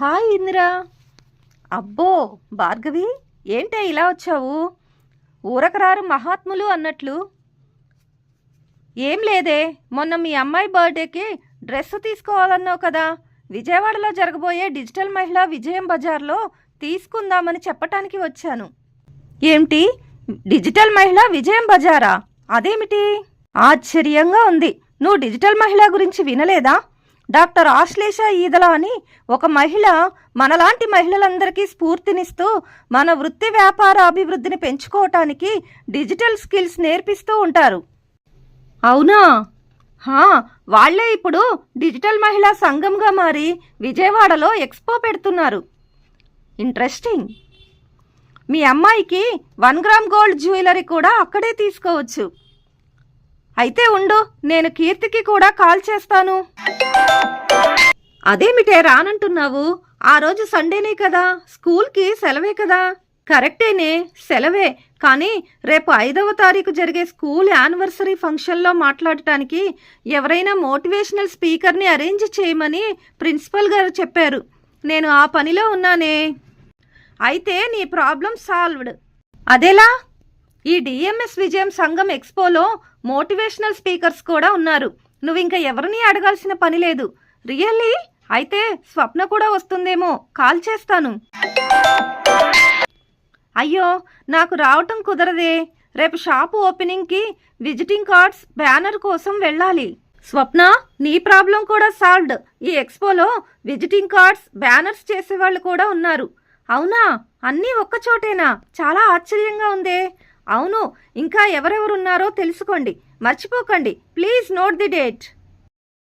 Hi Indira. అబ్బో భార్గవి, ఏంటే ఇలా వచ్చావు? ఊరకరారు మహాత్ములు అన్నట్లు. ఏం లేదే, మొన్న మీ అమ్మాయి బర్త్డేకి డ్రెస్ తీసుకోవాలన్నావు కదా. విజయవాడలో జరగబోయే డిజిటల్ మహిళా విజయం బజార్లో తీసుకుందామని చెప్పటానికి వచ్చాను. ఏమిటి, డిజిటల్ మహిళా విజయం బజారా? అదేమిటి? ఆశ్చర్యంగా ఉంది. నువ్వు డిజిటల్ మహిళ గురించి వినలేదా? డాక్టర్ ఆశ్లేష ఈదల అని ఒక మహిళ మనలాంటి మహిళలందరికీ స్ఫూర్తినిస్తూ మన వృత్తి వ్యాపార అభివృద్ధిని పెంచుకోవటానికి డిజిటల్ స్కిల్స్ నేర్పిస్తూ ఉంటారు. అవునా? వాళ్లే ఇప్పుడు డిజిటల్ మహిళా సంఘంగా మారి విజయవాడలో ఎక్స్పో పెడుతున్నారు. ఇంట్రెస్టింగ్. మీ అమ్మాయికి 1 గ్రామ్ గోల్డ్ జ్యువెలరీ కూడా అక్కడే తీసుకోవచ్చు. అయితే ఉండు, నేను కీర్తికి కూడా కాల్ చేస్తాను. అదేమిటే రానంటున్నావు? ఆ రోజు సండేనే కదా, స్కూల్కి సెలవే కదా. కరెక్టేనే, సెలవే. కానీ రేపు 5వ తారీఖు జరిగే స్కూల్ యానివర్సరీ ఫంక్షన్లో మాట్లాడటానికి ఎవరైనా మోటివేషనల్ స్పీకర్ని అరేంజ్ చేయమని ప్రిన్సిపల్ గారు చెప్పారు. నేను ఆ పనిలో ఉన్నానే. అయితే నీ ప్రాబ్లం సాల్వ్డ్. అదేలా? ఈ డిఎంఎస్ విజయం సంఘం ఎక్స్పోలో మోటివేషనల్ స్పీకర్స్ కూడా ఉన్నారు. నువ్వు ఇంకా ఎవరిని అడగాల్సిన పని లేదు. రియల్లీ? అయితే స్వప్న కూడా వస్తుందేమో, కాల్ చేస్తాను. అయ్యో, నాకు రావటం కుదరదే. రేపు షాపు ఓపెనింగ్కి విజిటింగ్ కార్డ్స్ బ్యానర్ కోసం వెళ్ళాలి. స్వప్న, నీ ప్రాబ్లం కూడా సాల్వ్డ్. ఈ ఎక్స్పోలో విజిటింగ్ కార్డ్స్ బ్యానర్స్ చేసేవాళ్ళు కూడా ఉన్నారు. అవునా? అన్నీ ఒక్కచోటేనా? చాలా ఆశ్చర్యంగా ఉందే. అవును, ఇంకా ఎవరెవరున్నారో తెలుసుకోండి. మర్చిపోకండి. Please note the date.